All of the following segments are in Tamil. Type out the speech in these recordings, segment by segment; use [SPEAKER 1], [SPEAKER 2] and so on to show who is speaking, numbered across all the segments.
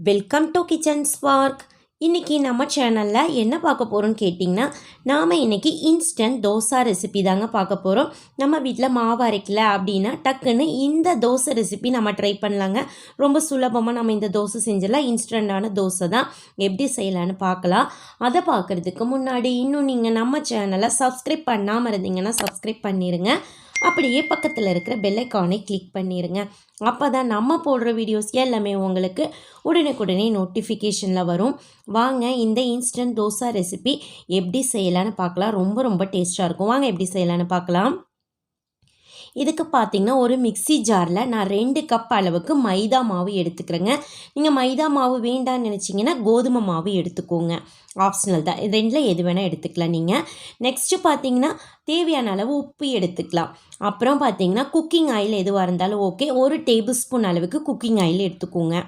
[SPEAKER 1] Welcome to kitchen spark. இன்றைக்கி நம்ம சேனலில் என்ன பார்க்க போகிறோன்னு கேட்டிங்கன்னா, நாம் இன்றைக்கி இன்ஸ்டன்ட் தோசா ரெசிபி தாங்க பார்க்க போகிறோம். நம்ம வீட்டில் மாவு அரைக்கல அப்படின்னா டக்குன்னு இந்த தோசை ரெசிபி நம்ம ட்ரை பண்ணலாங்க. ரொம்ப சுலபமாக நம்ம இந்த தோசை செஞ்சிடலாம். இன்ஸ்டண்ட்டான தோசை தான், எப்படி செய்யலான்னு பார்க்கலாம். அதை பார்க்குறதுக்கு முன்னாடி இன்னும் நீங்கள் நம்ம சேனலை சப்ஸ்கிரைப் பண்ணாமல் இருந்தீங்கன்னா சப்ஸ்கிரைப் பண்ணிடுங்க. அப்படியே பக்கத்தில் இருக்கிற பெல் ஐக்கானை கிளிக் பண்ணிடுங்க. அப்போ தான் நம்ம போடுற வீடியோஸ் எல்லாமே உங்களுக்கு உடனுக்குடனே நோட்டிஃபிகேஷனில் வரும். வாங்க இந்த இன்ஸ்டன்ட் தோசா ரெசிபி எப்படி செய்யலான்னு பார்க்கலாம். ரொம்ப ரொம்ப டேஸ்ட்டாக இருக்கும். வாங்க எப்படி செய்யலான்னு பார்க்கலாம். இதுக்கு பார்த்திங்கன்னா ஒரு மிக்சி ஜாரில் நான் 2 கப் அளவுக்கு மைதா மாவு எடுத்துக்கிறேங்க. நீங்கள் மைதா மாவு வேண்டான்னு நினச்சிங்கன்னா கோதுமை மாவு எடுத்துக்கோங்க, ஆப்ஷனல் தான். இது ரெண்டில் எது வேணால் எடுத்துக்கலாம் நீங்கள். நெக்ஸ்ட்டு பார்த்திங்கன்னா தேவையான அளவு உப்பு எடுத்துக்கலாம். அப்புறம் பார்த்திங்கன்னா குக்கிங் ஆயில் எதுவாக இருந்தாலும் ஓகே, 1 டேபிள் ஸ்பூன் அளவுக்கு குக்கிங் ஆயில் எடுத்துக்கோங்க.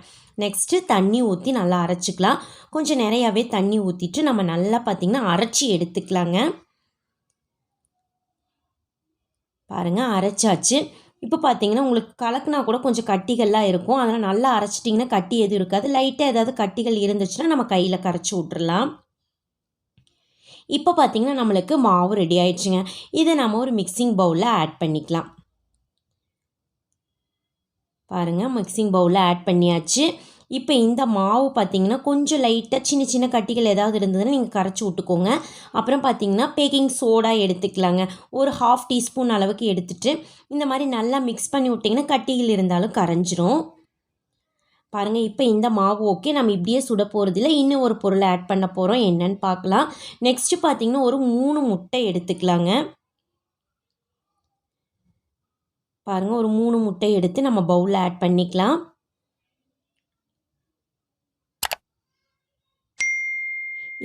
[SPEAKER 1] நெக்ஸ்ட்டு தண்ணி ஊற்றி நல்லா அரைச்சிக்கலாம். கொஞ்சம் நிறையாவே தண்ணி ஊற்றிட்டு நம்ம நல்லா பார்த்திங்கன்னா அரைச்சி எடுத்துக்கலாங்க. பாருங்கள், அரைச்சாச்சு. இப்போ பார்த்தீங்கன்னா உங்களுக்கு கலக்குனா கூட கொஞ்சம் கட்டிகள்லாம் இருக்கும். அதனால் நல்லா அரைச்சிட்டிங்கன்னா கட்டி எதுவும் இருக்காது. லைட்டாக ஏதாவது கட்டிகள் இருந்துச்சுன்னா நம்ம கையில் கரைச்சி விட்றலாம். இப்போ பார்த்தீங்கன்னா நம்மளுக்கு மாவு ரெடி ஆயிடுச்சுங்க. இதை நம்ம ஒரு மிக்சிங் பவுலில் ஆட் பண்ணிக்கலாம். பாருங்கள், மிக்சிங் பவுலில் ஆட் பண்ணியாச்சு. இப்போ இந்த மாவு பார்த்திங்கன்னா கொஞ்சம் லைட்டாக சின்ன சின்ன கட்டிகள் ஏதாவது இருந்ததுன்னா நீங்கள் கரைச்சி விட்டுக்கோங்க. அப்புறம் பார்த்திங்கன்னா பேக்கிங் சோடா எடுத்துக்கலாங்க. ஒரு 1/2 டீஸ்பூன் அளவுக்கு எடுத்துகிட்டு இந்த மாதிரி நல்லா மிக்ஸ் பண்ணி விட்டிங்கன்னா கட்டிகள் இருந்தாலும் கரைஞ்சிரும். பாருங்கள், இப்போ இந்த மாவு ஓகே. நம்ம இப்படியே சுட போகிறதில்ல, இன்னும் ஒரு பொருளை ஆட் பண்ண போகிறோம். என்னன்னு பார்க்கலாம். நெக்ஸ்ட்டு பார்த்திங்கன்னா ஒரு 3 முட்டை எடுத்துக்கலாங்க. பாருங்கள், ஒரு 3 முட்டை எடுத்து நம்ம பவுலில் ஆட் பண்ணிக்கலாம்.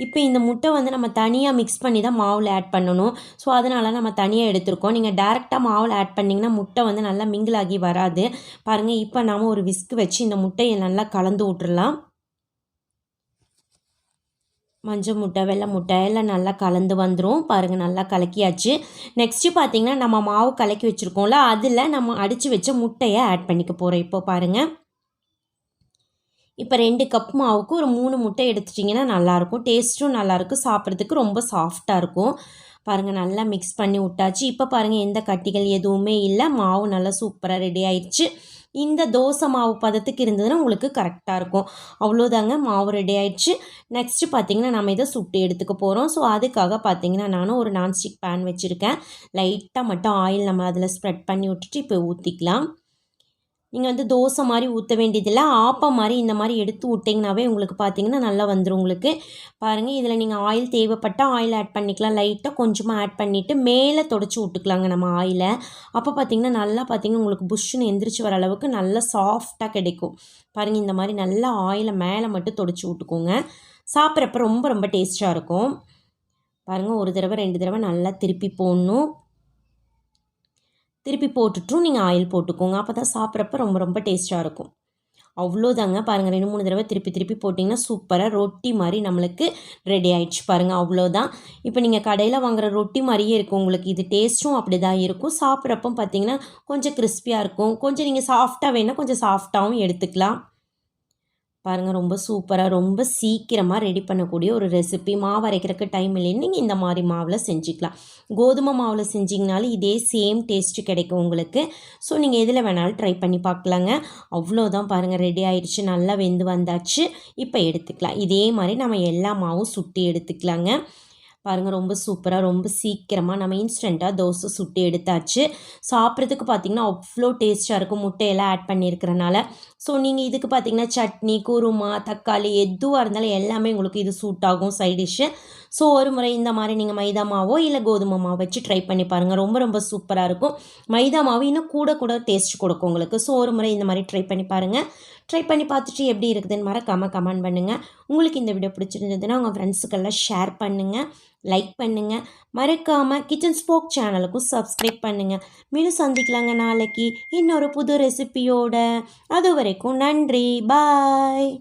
[SPEAKER 1] இப்போ இந்த முட்டை நம்ம தனியாக மிக்ஸ் பண்ணி தான் மாவில் ஆட் பண்ணணும். ஸோ அதனால் நம்ம தனியாக எடுத்துருக்கோம். நீங்கள் டேரெக்டாக மாவில் ஆட் பண்ணிங்கன்னா முட்டை நல்லா மிங்கிள் ஆகி வராது. பாருங்கள், இப்போ நாம் ஒரு விஸ்க் வச்சு இந்த முட்டையை நல்லா கலந்து விட்டுறலாம். மஞ்சள் முட்டை, வெள்ளை முட்டை எல்லாம் நல்லா கலந்து வந்துடும். பாருங்கள், நல்லா கலக்கியாச்சு. நெக்ஸ்ட்டு பார்த்திங்கன்னா நம்ம மாவு கலக்கி வச்சுருக்கோம்ல, அதில் நம்ம அடித்து வச்ச முட்டையை ஆட் பண்ணிக்க போகிறோம். இப்போ பாருங்கள், இப்போ 2 கப் மாவுக்கு ஒரு 3 முட்டை எடுத்துட்டிங்கன்னா நல்லாயிருக்கும். டேஸ்ட்டும் நல்லாயிருக்கும், சாப்பிட்றதுக்கு ரொம்ப சாஃப்டாக இருக்கும். பாருங்கள், நல்லா மிக்ஸ் பண்ணி விட்டாச்சு. இப்போ பாருங்கள், எந்த கட்டிகள் எதுவுமே இல்லை. மாவு நல்லா சூப்பராக ரெடி ஆயிடுச்சு. இந்த தோசை மாவு பதத்துக்கு இருந்ததுன்னா உங்களுக்கு கரெக்டாக இருக்கும். அவ்வளோதாங்க, மாவு ரெடி ஆயிடுச்சு. நெக்ஸ்ட்டு பார்த்திங்கன்னா நம்ம இதை சுட்டு எடுத்துக்க போகிறோம். ஸோ அதுக்காக பார்த்திங்கன்னா நானும் ஒரு நான்ஸ்டிக் பேன் வச்சுருக்கேன். லைட்டாக மட்டும் ஆயில் நம்ம அதில் ஸ்ப்ரெட் பண்ணி விட்டுட்டு இப்போ ஊற்றிக்கலாம். நீங்கள் தோசை மாதிரி ஊற்ற வேண்டியதில்லை, ஆப்பம் மாதிரி இந்த மாதிரி எடுத்து விட்டிங்கனாவே உங்களுக்கு பார்த்தீங்கன்னா நல்லா வந்துடும். உங்களுக்கு பாருங்கள், இதில் நீங்கள் ஆயில் தேவைப்பட்டால் ஆயில் ஆட் பண்ணிக்கலாம். லைட்டாக கொஞ்சமாக ஆட் பண்ணிவிட்டு மேலே தொடச்சி விட்டுக்கலாங்க நம்ம ஆயிலை. அப்போ பார்த்திங்கன்னா நல்லா பார்த்திங்கன்னா உங்களுக்கு புஷ்ஷுன்னு எந்திரிச்சு வர அளவுக்கு நல்லா சாஃப்டாக கிடைக்கும். பாருங்கள், இந்த மாதிரி நல்லா ஆயிலை மேலே மட்டும் தொடச்சி விட்டுக்கோங்க. சாப்பிட்றப்ப ரொம்ப ரொம்ப டேஸ்ட்டாக இருக்கும். பாருங்கள், ஒரு தடவை 2 தடவை நல்லா திருப்பி போடணும். திருப்பி போட்டுட்டும் நீங்கள் ஆயில் போட்டுக்கோங்க. அப்போ தான் சாப்பிட்றப்ப ரொம்ப ரொம்ப டேஸ்ட்டாக இருக்கும். அவ்வளோதாங்க. பாருங்கள், 2-3 தடவை திருப்பி திருப்பி போட்டிங்கன்னா சூப்பராக ரொட்டி மாதிரி நம்மளுக்கு ரெடி ஆகிடுச்சு. பாருங்கள், அவ்வளோதான். இப்போ நீங்கள் கடையில் வாங்குகிற ரொட்டி மாதிரியே இருக்கும் உங்களுக்கு. இது டேஸ்ட்டும் அப்படி தான் இருக்கும். சாப்பிட்றப்போ பார்த்திங்கன்னா கொஞ்சம் கிறிஸ்பியாக இருக்கும். கொஞ்சம் நீங்கள் சாஃப்டாக வேணால் கொஞ்சம் சாஃப்டாகவும் எடுத்துக்கலாம். பாருங்கள், ரொம்ப சூப்பராக ரொம்ப சீக்கிரமாக ரெடி பண்ணக்கூடிய ஒரு ரெசிபி. மாவு அரைக்கிறதுக்கு டைம் இல்லைன்னு நீங்கள் இந்த மாதிரி மாவில் செஞ்சுக்கலாம். கோதுமை மாவில் செஞ்சிங்கனாலும் இதே சேம் டேஸ்ட்டு கிடைக்கும் உங்களுக்கு. ஸோ நீங்கள் எதில் வேணாலும் ட்ரை பண்ணி பார்க்கலாங்க. அவ்வளோதான். பாருங்கள், ரெடி ஆயிடுச்சு. நல்லா வெந்து வந்தாச்சு. இப்போ எடுத்துக்கலாம். இதே மாதிரி நம்ம எல்லா மாவும் சுட்டி எடுத்துக்கலாங்க. பாருங்கள், ரொம்ப சூப்பராக ரொம்ப சீக்கிரமாக நம்ம இன்ஸ்டண்ட்டாக தோசை சுட்டு எடுத்தாச்சு. சாப்பிட்றதுக்கு பார்த்திங்கன்னா அவ்வளோ டேஸ்ட்டாக இருக்கும், முட்டையெல்லாம் ஆட் பண்ணியிருக்கிறனால. ஸோ நீங்கள் இதுக்கு பார்த்திங்கன்னா சட்னி, குருமா, தக்காளி எதுவாக இருந்தாலும் எல்லாமே உங்களுக்கு இது சூட் ஆகும் சைட் டிஷ்ஷு. ஸோ ஒரு முறை இந்த மாதிரி நீங்கள் மைதா மாவோ இல்லை கோதுமை மாவு வச்சு ட்ரை பண்ணி பாருங்கள். ரொம்ப ரொம்ப சூப்பராக இருக்கும். மைதா மாவு இன்னும் கூட டேஸ்ட் கொடுக்கும் உங்களுக்கு. ஸோ ஒரு முறை இந்த மாதிரி ட்ரை பண்ணி பாருங்கள். ட்ரை பண்ணி பார்த்துட்டு எப்படி இருக்குதுன்னு மறக்காமல் கமெண்ட் பண்ணுங்கள். உங்களுக்கு இந்த வீடியோ பிடிச்சிருந்ததுன்னா உங்கள் ஃப்ரெண்ட்ஸுக்கெல்லாம் ஷேர் பண்ணுங்கள், லைக் பண்ணுங்கள். மறக்காமல் கிச்சன் ஸ்பார்க் சேனலுக்கும் சப்ஸ்கிரைப் பண்ணுங்கள். மீண்டும் சந்திக்கலாங்க நாளைக்கு இன்னொரு புது ரெசிபியோட. அது வரைக்கும் நன்றி, பாய்.